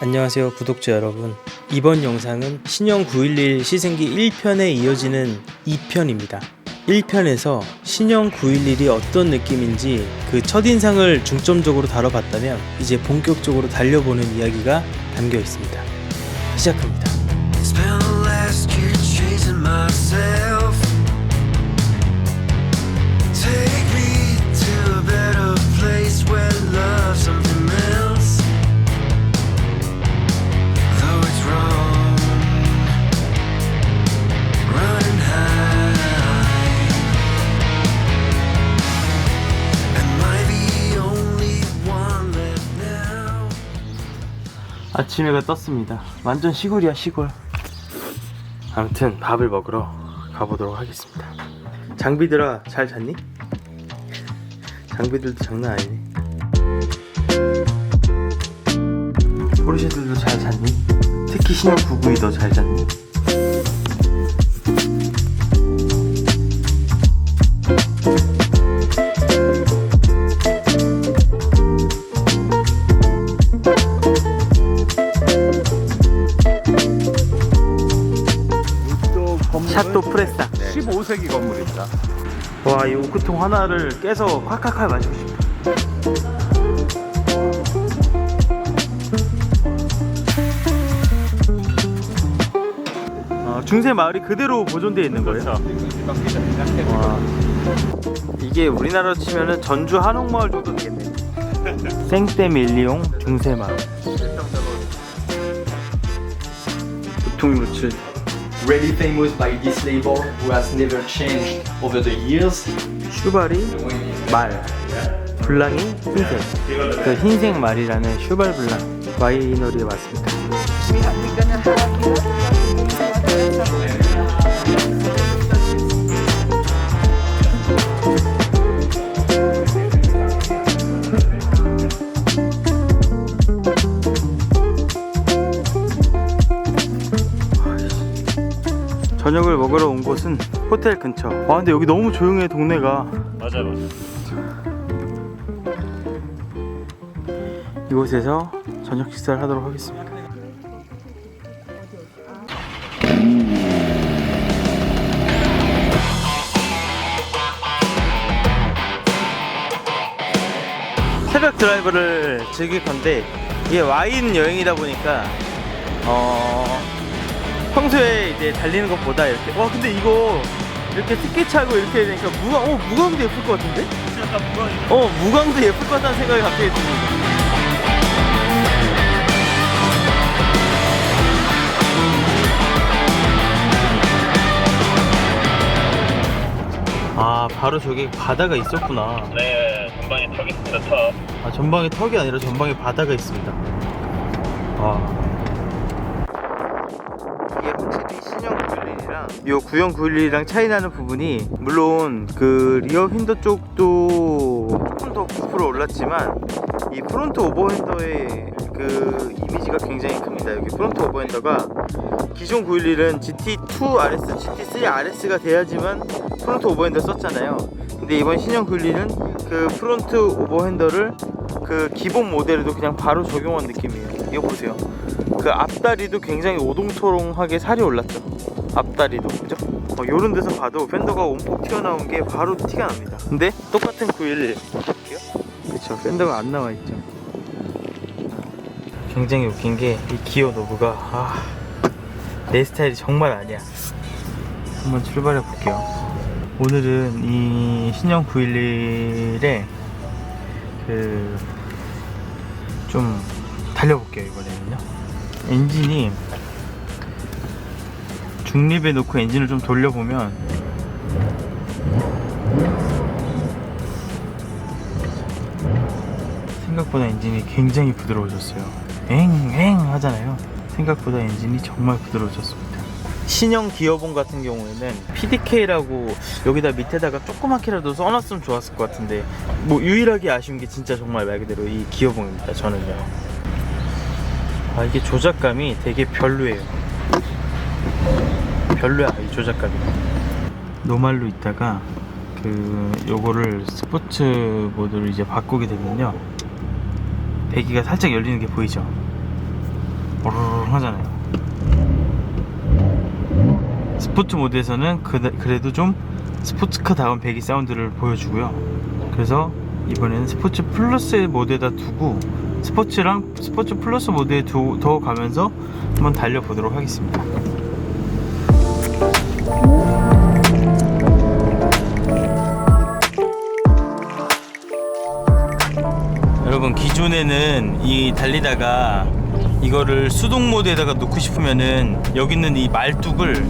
안녕하세요 구독자 여러분. 이번 영상은 신형 911 시승기 1편에 이어지는 2편입니다 1편에서 신형 911이 어떤 느낌인지 그 첫인상을 중점적으로 다뤄봤다면 이제 본격적으로 달려보는 이야기가 담겨 있습니다. 시작합니다. 아침 해가 떴습니다. 완전 시골이야 시골. 아무튼 밥을 먹으러 가보도록 하겠습니다. 장비들아 잘 잤니? 장비들도 장난 아니네. 포르쉐들도 잘 잤니? 특히 신형 992 너 잘 잤니? 샤또 프레사 15세기 건물입니다. 와, 이 오크통 하나를 깨서 콱콱콱 마시고 싶다. 중세 마을이 그대로 보존되어 있는 거예요? 와, 이게 우리나라로 치면은 전주 한옥마을 정도 되겠네. 생떼밀리옹 중세 마을. 보통 노출. Really famous by this label who has never changed over the years. 슈발이 말, 블랑이 흰색. 그 흰색 말이라는 슈발 블랑 와이너리에 왔습니다. 저녁을 먹으러 온 곳은 호텔 근처. 아 근데 여기 너무 조용해 동네가. 맞아. 이곳에서 저녁 식사를 하도록 하겠습니다. 새벽 드라이브를 즐길 건데 이게 와인 여행이다 보니까 평소에 이제 달리는 것보다 이렇게 근데 이거 이렇게 스키 차고 이렇게 되니까 무광도 예쁠 것 같은데? 무광도 예쁠 것 같다는 생각이 갑자기 듭니다. 아 바로 저기 바다가 있었구나. 네, 전방에 턱이 있습니다. 턱. 아 전방에 턱이 아니라 전방에 바다가 있습니다. 이게 확실히 신형 911이랑 요 구형 911이랑 차이 나는 부분이, 물론 그 리어 윈도 쪽도 조금 더 부풀어 올랐지만 이 프론트 오버핸더의 그 이미지가 굉장히 큽니다. 여기 프론트 오버핸더가 기존 911은 GT2 RS, GT3 RS가 돼야지만 프론트 오버핸더 썼잖아요. 근데 이번 신형 911은 그 프론트 오버핸더를 그 기본 모델에도 그냥 바로 적용한 느낌이에요. 이거 보세요. 그 앞다리도 굉장히 오동토롱하게 살이 올랐죠. 앞다리도 그죠? 요런 데서 봐도 팬더가 온폭 튀어나온 게 바로 티가 납니다. 근데 똑같은 911 볼게요. 그쵸, 팬더가 안 나와 있죠. 굉장히 웃긴 게 이 기어 노브가 내 스타일이 정말 아니야. 한번 출발해 볼게요. 오늘은 이 신형 911에 좀 달려볼게요. 이번에는요. 엔진이 중립에 놓고 엔진을 좀 돌려보면 생각보다 엔진이 굉장히 부드러워졌어요. 엥엥 하잖아요. 생각보다 엔진이 정말 부드러워졌습니다. 신형 기어봉 같은 경우에는 PDK라고 여기다 밑에다가 조그맣게라도 써놨으면 좋았을 것 같은데, 뭐 유일하게 아쉬운 게 진짜 정말 말 그대로 이 기어봉입니다. 저는요. 이게 조작감이 되게 별로예요. 별로야 이 조작감이. 노말로 있다가 요거를 스포츠 모드로 이제 바꾸게 되면요, 배기가 살짝 열리는 게 보이죠? 오르르 하잖아요. 스포츠 모드에서는 그래도 좀 스포츠카다운 배기 사운드를 보여주고요. 그래서 이번에는 스포츠 플러스 모드에다 두고 스포츠랑 스포츠 플러스 모드에 더 가면서 한번 달려보도록 하겠습니다. 여러분, 기존에는 이 달리다가 이거를 수동 모드에다가 놓고 싶으면은 여기 있는 이 말뚝을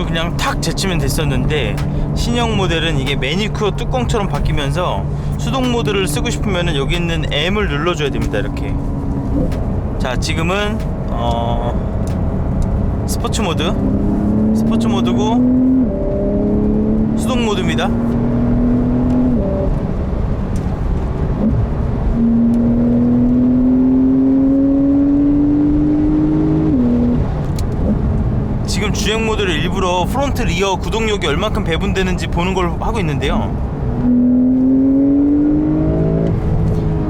그냥 탁 제치면 됐었는데, 신형 모델은 이게 매니큐어 뚜껑처럼 바뀌면서 수동 모드를 쓰고 싶으면은 여기 있는 M을 눌러줘야 됩니다. 이렇게. 자, 지금은 스포츠 모드고 수동 모드입니다. 지금 주행 모드를 일부러 프론트 리어 구동력이 얼마큼 배분되는지 보는 걸 하고 있는데요,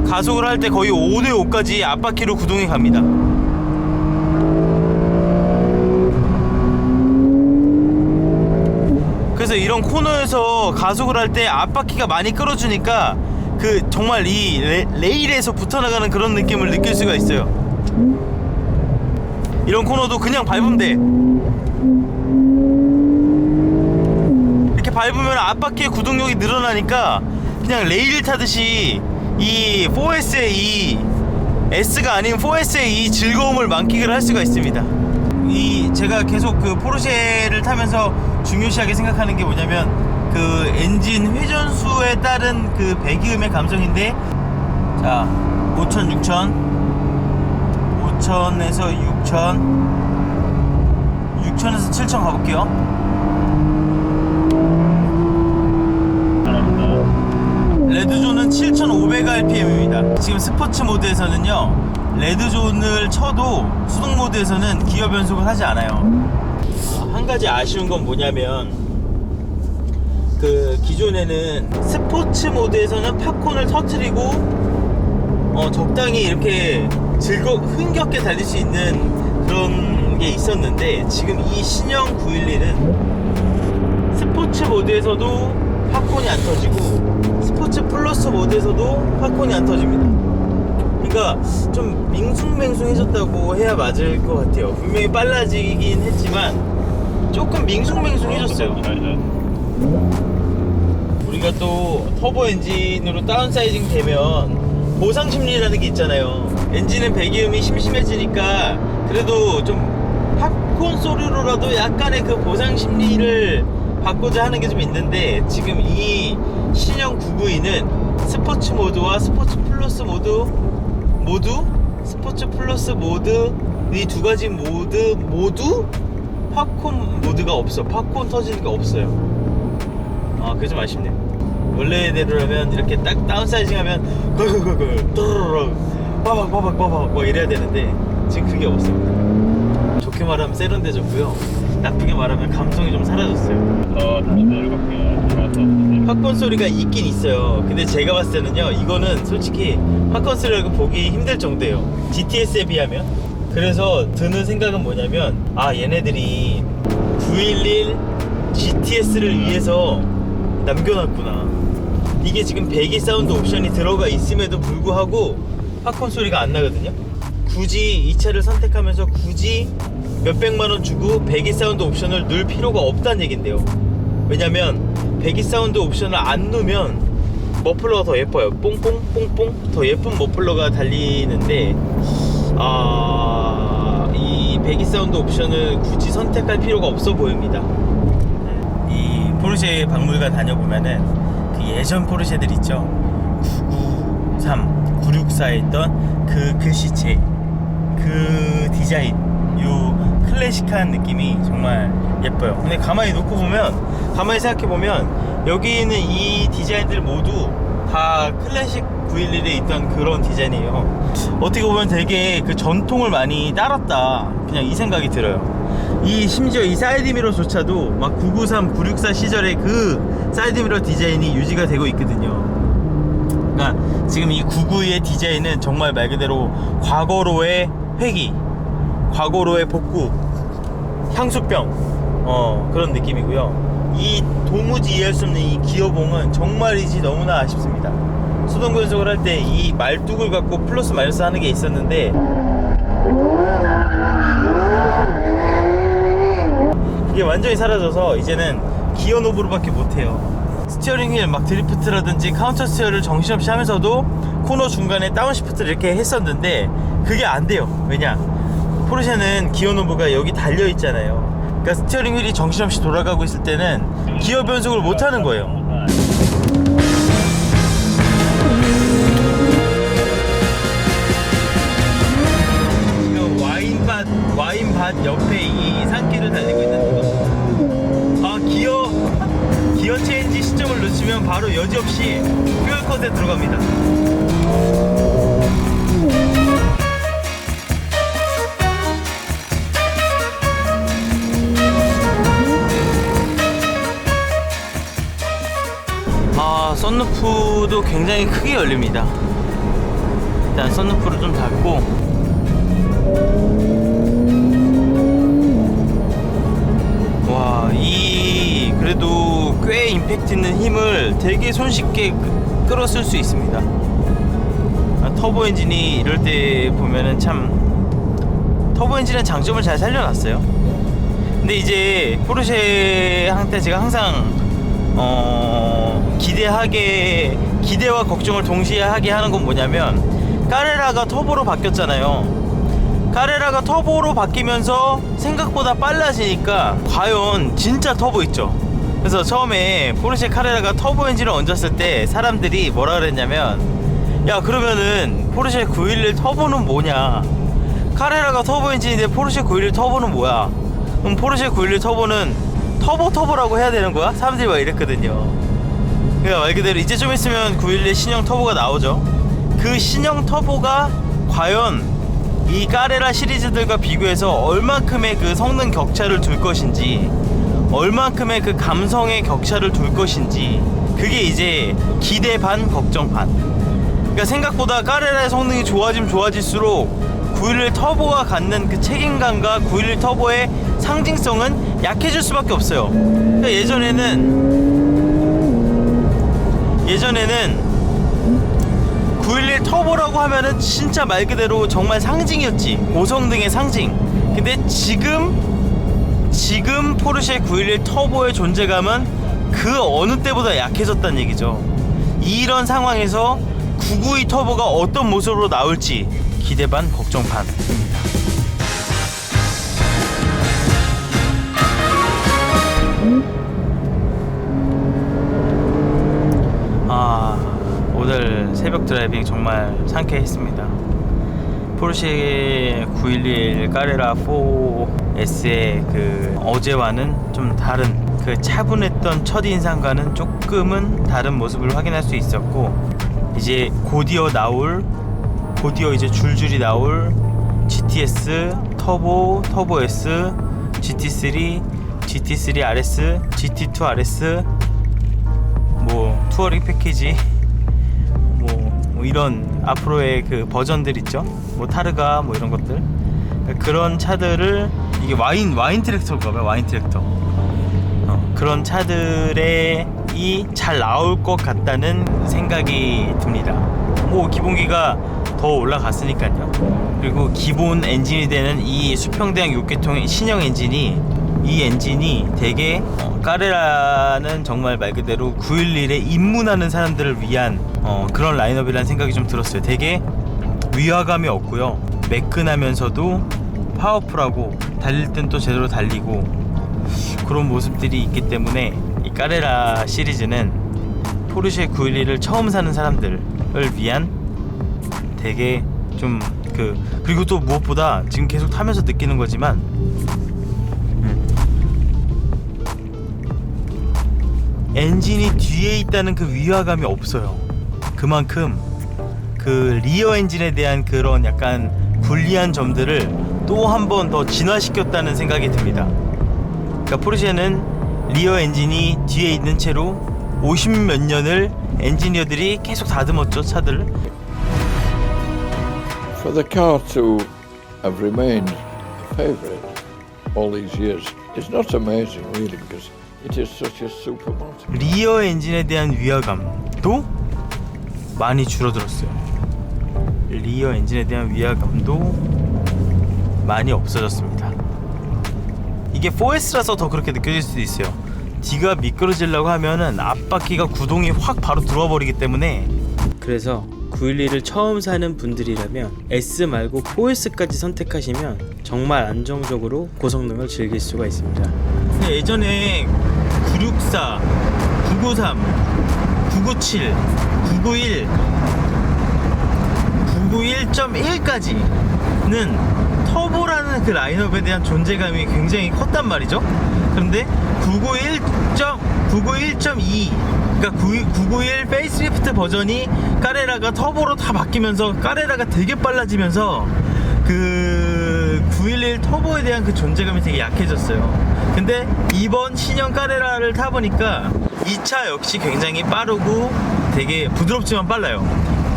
가속을 할 때 거의 5대5까지 앞바퀴로 구동이 갑니다. 그래서 이런 코너에서 가속을 할 때 앞바퀴가 많이 끌어주니까 정말 이 레일에서 붙어나가는 그런 느낌을 느낄 수가 있어요. 이런 코너도 그냥 밟으면 돼. 이렇게 밟으면 앞바퀴의 구동력이 늘어나니까 그냥 레일 타듯이 이 4S의 이 S가 아닌 4S의 이 즐거움을 만끽을 할 수가 있습니다. 제가 계속 그 포르쉐를 타면서 중요시하게 생각하는 게 뭐냐면 그 엔진 회전수에 따른 그 배기음의 감성인데, 자, 5,000, 6,000, 5,000에서 6,000, 6,000에서 7,000 가볼게요. 레드존은 7,500rpm입니다. 지금 스포츠 모드에서는요, 레드존을 쳐도 수동 모드에서는 기어 변속을 하지 않아요. 한 가지 아쉬운 건 뭐냐면, 기존에는 스포츠 모드에서는 팝콘을 터뜨리고 적당히 이렇게 흥겹게 달릴 수 있는 그런 게 있었는데, 지금 이 신형 911은 스포츠 모드에서도 팝콘이 안 터지고 스포츠 플러스 모드에서도 팝콘이 안 터집니다. 그러니까 좀 밍숭맹숭해졌다고 해야 맞을 것 같아요. 분명히 빨라지긴 했지만 조금 밍숭맹숭해졌어요. 우리가 또 터보 엔진으로 다운사이징 되면 보상 심리라는 게 있잖아요. 엔진은 배기음이 심심해지니까 그래도 좀 팝콘 소리로라도 약간의 그 보상 심리를 받고자 하는 게 좀 있는데, 지금 이 신형 992는 스포츠 모드와 스포츠 플러스 스포츠 플러스 모드 이 두 가지 모드 모두 팝콘 모드가 없어. 팝콘 터지니까 없어요. 그게 좀 아쉽네요. 원래대로라면 이렇게 딱 다운사이징 하면 빠박 뭐 이래야 되는데 지금 그게 없습니다. 좋게 말하면 세련돼졌고요, 나쁘게 말하면 감성이 좀 사라졌어요. 다시 내려갈게요. 팝콘 소리가 있긴 있어요. 근데 제가 봤을 때는요, 이거는 솔직히 팝콘 소리라고 보기 힘들 정도예요, GTS에 비하면. 그래서 드는 생각은 뭐냐면, 얘네들이 911 GTS를 위해서 남겨놨구나. 이게 지금 배기 사운드 옵션이 들어가 있음에도 불구하고 팝콘 소리가 안 나거든요. 굳이 이 차를 선택하면서 굳이 몇백만원 주고 배기 사운드 옵션을 넣을 필요가 없다는 얘긴데요. 왜냐면 배기 사운드 옵션을 안 넣으면 머플러가 더 예뻐요. 뽕뽕뽕뽕 더 예쁜 머플러가 달리는데, 이 배기 사운드 옵션을 굳이 선택할 필요가 없어 보입니다. 이 포르쉐 박물관 다녀보면은 그 예전 포르쉐들 있죠, 993, 964에 있던 그 글씨체, 그 디자인, 요 클래식한 느낌이 정말 예뻐요. 근데 가만히 생각해보면 여기 있는 이 디자인들 모두 다 클래식 911에 있던 그런 디자인이에요. 어떻게 보면 되게 그 전통을 많이 따랐다, 그냥 이 생각이 들어요. 심지어 이 사이드미러조차도 막 993, 964 시절의 그 사이드미러 디자인이 유지가 되고 있거든요. 그러니까 지금 이 992의 디자인은 정말 말 그대로 과거로의 회귀, 과거로의 복구, 향수병, 그런 느낌이고요. 이 도무지 이해할 수 없는 이 기어봉은 정말이지 너무나 아쉽습니다. 수동 변속을 할 때 이 말뚝을 갖고 플러스 마이너스 하는 게 있었는데 이게 완전히 사라져서 이제는 기어 노브로밖에 못해요. 스티어링 휠 막 드리프트라든지 카운터 스티어를 정신없이 하면서도 코너 중간에 다운시프트를 이렇게 했었는데 그게 안 돼요. 왜냐? 포르쉐는 기어 노브가 여기 달려 있잖아요. 그러니까 스티어링 휠이 정신없이 돌아가고 있을 때는 기어 변속을 못 하는 거예요. 지금 와인밭 옆에 이 산길을 달리고 있는 거. 기어 체인지 시점을 놓치면 바로 여지없이 퓨얼 컷에 들어갑니다. 썬루프도 굉장히 크게 열립니다. 일단 썬루프를 좀 닫고 와, 그래도 꽤 임팩트 있는 힘을 되게 손쉽게 끌어쓸 수 있습니다. 터보 엔진이 이럴 때 보면은 참 터보 엔진의 장점을 잘 살려놨어요. 근데 이제 포르쉐한테 제가 항상 기대와 걱정을 동시에 하게 하는 건 뭐냐면, 카레라가 터보로 바뀌었잖아요. 카레라가 터보로 바뀌면서 생각보다 빨라지니까 과연 진짜 터보 있죠. 그래서 처음에 포르쉐 카레라가 터보 엔진을 얹었을 때 사람들이 뭐라 그랬냐면, 야 그러면은 포르쉐 911 터보는 뭐냐, 카레라가 터보 엔진인데 포르쉐 911 터보는 뭐야, 그럼 포르쉐 911 터보는 터보라고 해야 되는 거야? 사람들이 막 이랬거든요. 그러니까 말 그대로 이제 좀 있으면 911 신형 터보가 나오죠. 그 신형 터보가 과연 이 카레라 시리즈들과 비교해서 얼만큼의 그 성능 격차를 둘 것인지, 얼만큼의 그 감성의 격차를 둘 것인지, 그게 이제 기대 반 걱정 반. 그러니까 생각보다 카레라의 성능이 좋아지면 좋아질수록 911 터보가 갖는 그 책임감과 911 터보의 상징성은 약해질 수밖에 없어요. 그러니까 예전에는 911 터보라고 하면은 진짜 말 그대로 정말 상징이었지, 고성능의 상징. 근데 지금 포르쉐 911 터보의 존재감은 그 어느 때보다 약해졌다는 얘기죠. 이런 상황에서 992 터보가 어떤 모습으로 나올지 기대 반 걱정 반입니다. 오늘 새벽 드라이빙 정말 상쾌했습니다. 포르쉐 911 카레라 4S의 그 어제와는 좀 다른, 그 차분했던 첫인상과는 조금은 다른 모습을 확인할 수 있었고, 이제 곧이어 이제 줄줄이 나올 GTS, 터보 S, GT3, GT3 RS, GT2 RS, 뭐 투어링 패키지, 뭐 이런 앞으로의 그 버전들 있죠. 뭐 타르가 뭐 이런 것들, 그런 차들을, 이게 와인 트랙터인가봐요. 와인 트랙터. 그런 차들이 잘 나올 것 같다는 생각이 듭니다. 뭐 기본기가 더 올라갔으니까요. 그리고 기본 엔진이 되는 이 수평대항 6계통의 신형 엔진이, 이 엔진이 되게 카레라는 정말 말 그대로 911에 입문하는 사람들을 위한 그런 라인업이라는 생각이 좀 들었어요. 되게 위화감이 없고요, 매끈하면서도 파워풀하고, 달릴 땐 또 제대로 달리고, 그런 모습들이 있기 때문에 이 카레라 시리즈는 포르쉐 911을 처음 사는 사람들을 위한 되게 좀 그리고 또 무엇보다 지금 계속 타면서 느끼는 거지만, 엔진이 뒤에 있다는 그 위화감이 없어요. 그만큼 그 리어 엔진에 대한 그런 약간 불리한 점들을 또 한 번 더 진화시켰다는 생각이 듭니다. 그러니까 포르쉐는 리어 엔진이 뒤에 있는 채로 50몇 년을 엔지니어들이 계속 다듬었죠, 차들을. For the car to have remained favourite all these years. It's not amazing really because it is such a supermotor. 리어 엔진에 대한 위화감도 많이 줄어들었어요. 리어 엔진에 대한 위화감도 많이 없어졌습니다. 이게 4S라서 더 그렇게 느껴질 수도 있어요. 뒤가 미끄러지려고 하면은 앞바퀴가 구동이 확 바로 들어와 버리기 때문에. 그래서 911을 처음 사는 분들이라면 S 말고 4S까지 선택하시면 정말 안정적으로 고성능을 즐길 수가 있습니다. 예전에 964, 993, 997, 991, 991.1까지는 터보라는 그 라인업에 대한 존재감이 굉장히 컸단 말이죠. 그런데 991.2 그러니까 991 페이스리프트 버전이 까레라가 터보로 다 바뀌면서 까레라가 되게 빨라지면서 그 911 터보에 대한 그 존재감이 되게 약해졌어요. 근데 이번 신형 까레라를 타보니까 이 차 역시 굉장히 빠르고 되게 부드럽지만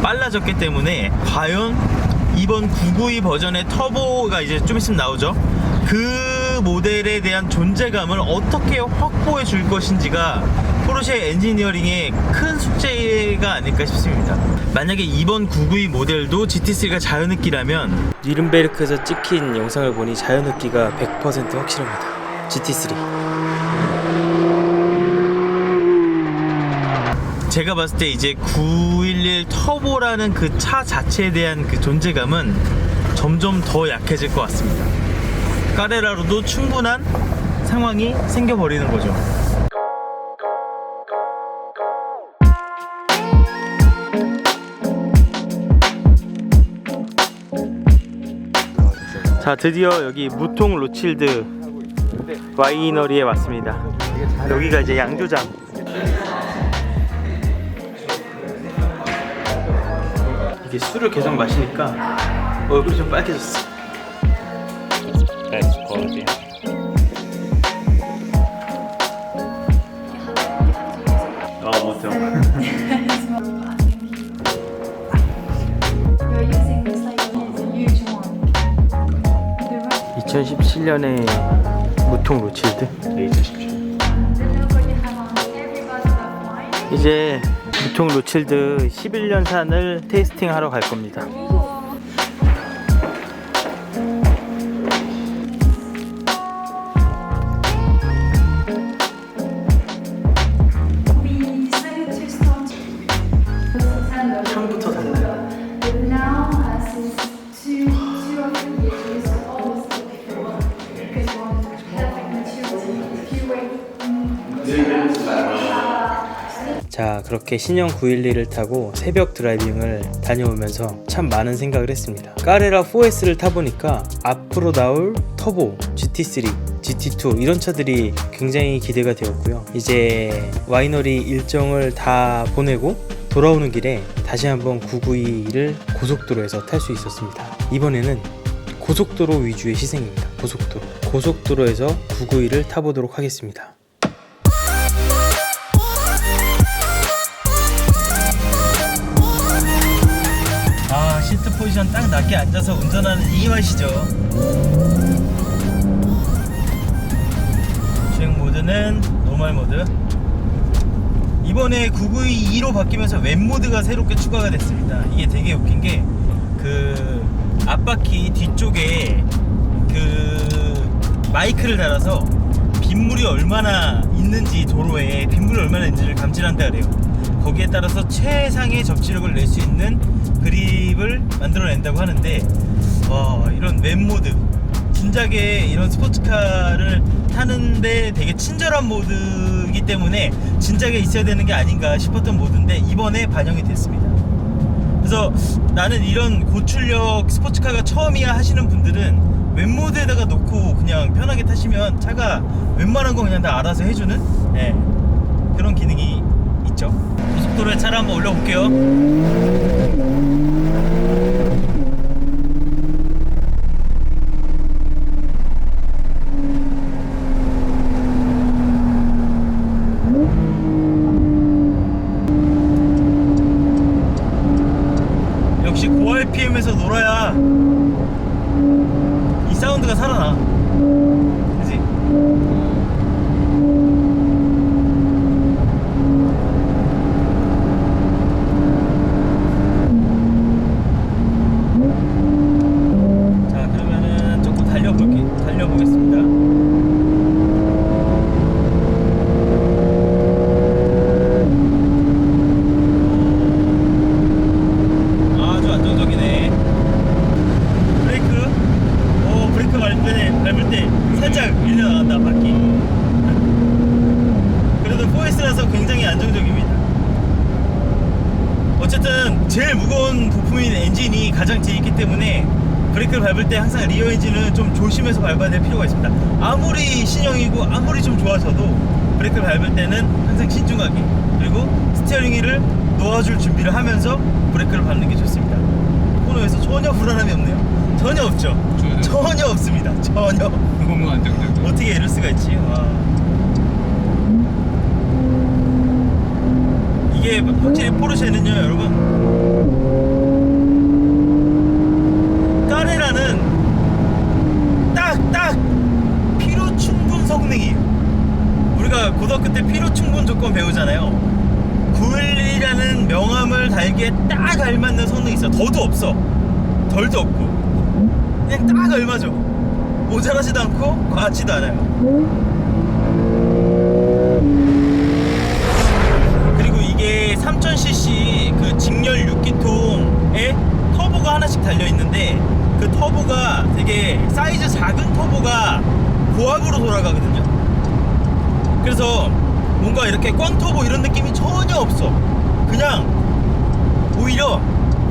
빨라졌기 때문에 과연 이번 992 버전의 터보가 이제 좀 있으면 나오죠. 그 모델에 대한 존재감을 어떻게 확보해 줄 것인지가 포르쉐 엔지니어링의 큰 숙제가 아닐까 싶습니다. 만약에 이번 992 모델도 GT3가 자연흡기라면 뉘른베르크에서 찍힌 영상을 보니 자연흡기가 100% 확실합니다. GT3 제가 봤을 때 이제 911 터보라는 그 차 자체에 대한 그 존재감은 점점 더 약해질 것 같습니다. 까레라로도 충분한 상황이 생겨버리는 거죠. 자, 드디어 여기 무통 로칠드 와이너리에 왔습니다. 여기가 이제 양조장. 이게 술을 계속 마시니까 얼굴이 좀 빨개졌어. That's quality. 못해요. We're using this like it's a huge one. The right 2017년에 무통 로칠드. the logo you have on every bottle of wine. 이제 무통 로칠드 11년산을 테이스팅하러 갈 겁니다. We decided to start September. 처음부터 달라요. But now, as it's 2 or 3 years, it's always look before because we want perfect maturity. If you wait. 자, 그렇게 신형 911을 타고 새벽 드라이빙을 다녀오면서 참 많은 생각을 했습니다. 까레라 4S를 타보니까 앞으로 나올 터보, GT3, GT2 이런 차들이 굉장히 기대가 되었고요. 이제 와이너리 일정을 다 보내고 돌아오는 길에 다시 한번 992를 고속도로에서 탈 수 있었습니다. 이번에는 고속도로 위주의 시승입니다. 고속도로에서 992를 타보도록 하겠습니다. 아, 시트 포지션 딱 낮게 앉아서 운전하는 이 맛이죠. 주행 모드는 노멀 모드. 이번에 992로 바뀌면서 웹 모드가 새롭게 추가가 됐습니다. 이게 되게 웃긴 게 그 앞바퀴 뒤쪽에 그 마이크를 달아서 빗물이 얼마나 있는지, 도로에 빗물이 얼마나 있는지를 감지한다 그래요. 거기에 따라서 최상의 접지력을 낼 수 있는 그립을 만들어낸다고 하는데, 이런 웹 모드, 진작에 이런 스포츠카를 타는데 되게 친절한 모드이기 때문에 진작에 있어야 되는 게 아닌가 싶었던 모드인데 이번에 반영이 됐습니다. 그래서 나는 이런 고출력 스포츠카가 처음이야 하시는 분들은 웹 모드에다가 놓고 그냥 편하게 타시면 차가 웬만한 거 그냥 다 알아서 해주는 그런 기능이 있죠. 고속도로에 차를 한번 올려볼게요. 역시 고 RPM에서 놀아야 이 사운드가 살아나. 그지? 자, 그러면은 조금 달려보겠습니다. 아주 안정적이네. 브레이크 밟을 때 살짝 밀려나간다, 바퀴. 그래도 4S라서 굉장히 안정적입니다. 어쨌든 제일 무거운 부품인 엔진이 가장 뒤에 있기 때문에 브레이크를 밟을 때 항상 리어 엔진은 좀 조심해서 밟아야 될 필요가 있습니다. 아무리 신형이고 아무리 좀 좋아져도 브레이크를 밟을 때는 항상 신중하게, 그리고 스티어링 휠을 놓아줄 준비를 하면서 브레이크를 밟는 게 좋습니다. 코너에서 전혀 불안함이 없네요. 전혀 없죠. 전혀 없습니다. 전혀. 너무 안정적이야. 어떻게 이럴 수가 있지? 와. 이게 확실히 포르쉐는요, 여러분, 까레라는 딱 피로 충분 성능이에요. 우리가 고등학교 때 피로 충분 조건 배우잖아요. 911이라는 명함을 달기에 딱 알맞는 성능이 있어. 더도 없어, 덜도 없고, 그냥 딱 얼마죠. 모자라지도 않고 과하지도 않아요. 그리고 이게 3000cc 그 직렬 6기통에 터보가 하나씩 달려있는데, 그 터보가 되게 사이즈 작은 터보가 고압으로 돌아가거든요. 그래서 뭔가 이렇게 꽝터보 이런 느낌이 전혀 없어. 그냥 오히려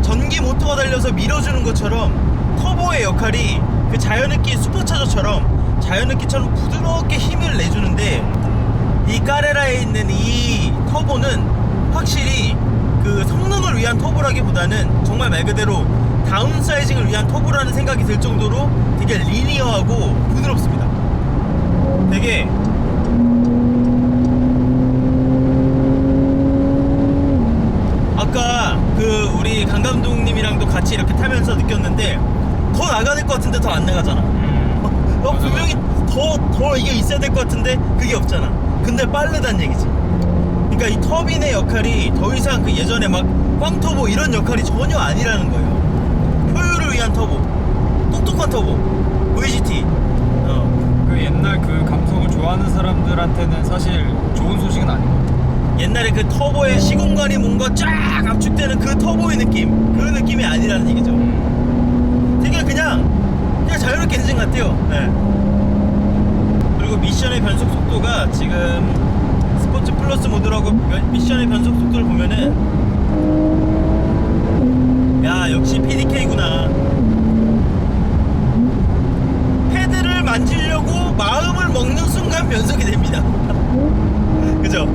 전기 모터가 달려서 밀어주는 것처럼 터보의 역할이 그 자연흡기 슈퍼차저처럼 자연흡기처럼 부드럽게 힘을 내주는데, 이 까레라에 있는 이 터보는 확실히 그 성능을 위한 터보라기보다는 정말 말 그대로 다운사이징을 위한 터보라는 생각이 들 정도로 되게 리니어하고 부드럽습니다. 되게 아까 그 우리 강 감독님이랑도 같이 이렇게 타면서 느꼈는데, 더 나가야 것 같은데 더 안 나가잖아. 분명히 더 이게 있어야 될 것 같은데 그게 없잖아. 근데 빠르다는 얘기지. 그러니까 이 터빈의 역할이 더 이상 그 예전에 막 꽝터보 이런 역할이 전혀 아니라는 거예요. 효율을 위한 터보, 똑똑한 터보, VGT. 그 옛날 그 감성을 좋아하는 사람들한테는 사실 좋은 소식은 아니고, 옛날에 그 터보의 시공간이 뭔가 쫙 압축되는 그 터보의 느낌, 그 느낌이 아니라는 얘기죠. 되게 그냥 자유롭게 엔진 같아요. 네. 그리고 미션의 변속 속도가 지금 스포츠 플러스 모드라고 미션의 변속 속도를 보면은, 야, 역시 PDK구나. 패드를 만지려고 마음을 먹는 순간 변속이 됩니다. 그죠?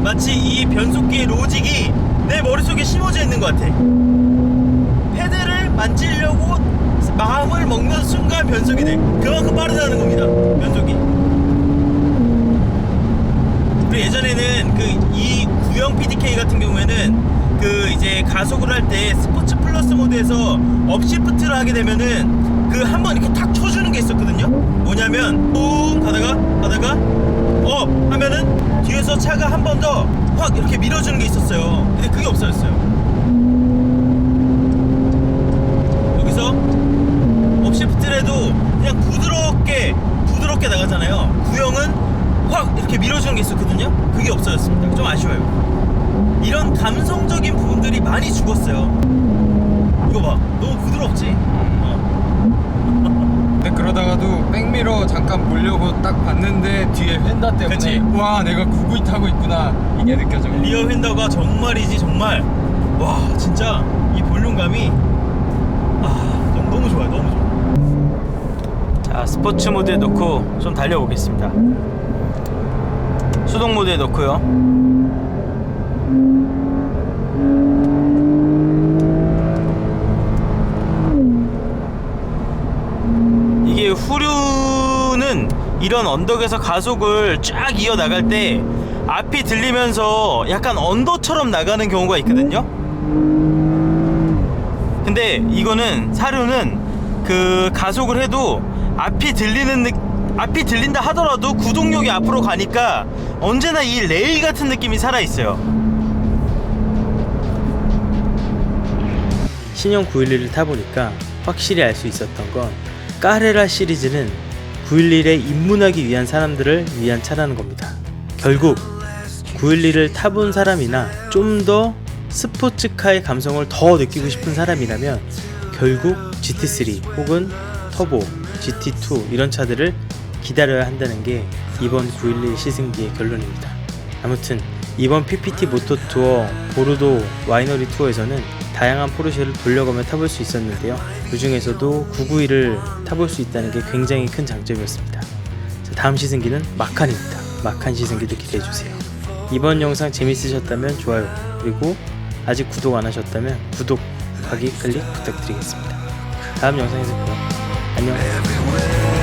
마치 이 변속기의 로직이 내 머릿속에 심어져 있는 것 같아. 패드를 만지려고 마음을 먹는 순간 변속이 돼. 그만큼 빠르다는 겁니다, 변속이. 그리고 예전에는 그 이 구형 PDK 같은 경우에는 그 이제 가속을 할 때 스포츠 플러스 모드에서 업시프트를 하게 되면은 그 한번 이렇게 탁 쳐주는 게 있었거든요. 뭐냐면 뿡 가다가 하면은 뒤에서 차가 한 번 더 확 이렇게 밀어주는 게 있었어요. 근데 그게 없어졌어요. 여기서 업시프트를 해도 그냥 부드럽게 나가잖아요. 구형은 확 이렇게 밀어주는 게 있었거든요. 그게 없어졌습니다. 좀 아쉬워요. 이런 감성적인 부분들이 많이 죽었어요. 이거 봐, 너무 부드럽지? 근데 그러다가도 백미러 잠깐 보려고 딱 봤는데 뒤에 휀다 때문에 그치? 와, 내가 992 타고 있구나, 이게 느껴져. 리어 휀더가 정말이지 정말. 와, 진짜 이 볼륨감이 너무 좋아요. 너무 좋아. 자, 스포츠 모드에 놓고 좀 달려보겠습니다. 수동 모드에 놓고요. 이게 후륜은 이런 언덕에서 가속을 쫙 이어 나갈 때 앞이 들리면서 약간 언더처럼 나가는 경우가 있거든요. 근데 이거는 사륜은 그 가속을 해도 앞이 들린다 하더라도 구동력이 앞으로 가니까 언제나 이 레일 같은 느낌이 살아있어요. 신형 911을 타보니까 확실히 알 수 있었던 건 까레라 시리즈는 911에 입문하기 위한 사람들을 위한 차라는 겁니다. 결국 911을 타본 사람이나 좀 더 스포츠카의 감성을 더 느끼고 싶은 사람이라면 결국 GT3 혹은 터보, GT2 이런 차들을 기다려야 한다는 게 이번 911 시승기의 결론입니다. 아무튼 이번 PPT 모토 투어 보르도 와이너리 투어에서는 다양한 포르쉐를 돌려가며 타볼 수 있었는데요. 그 중에서도 991을 타볼 수 있다는 게 굉장히 큰 장점이었습니다. 자, 다음 시승기는 마칸입니다. 마칸 시승기도 기대해주세요. 이번 영상 재밌으셨다면 좋아요, 그리고 아직 구독 안 하셨다면 구독하기 클릭 부탁드리겠습니다. 다음 영상에서 봬요. 안녕.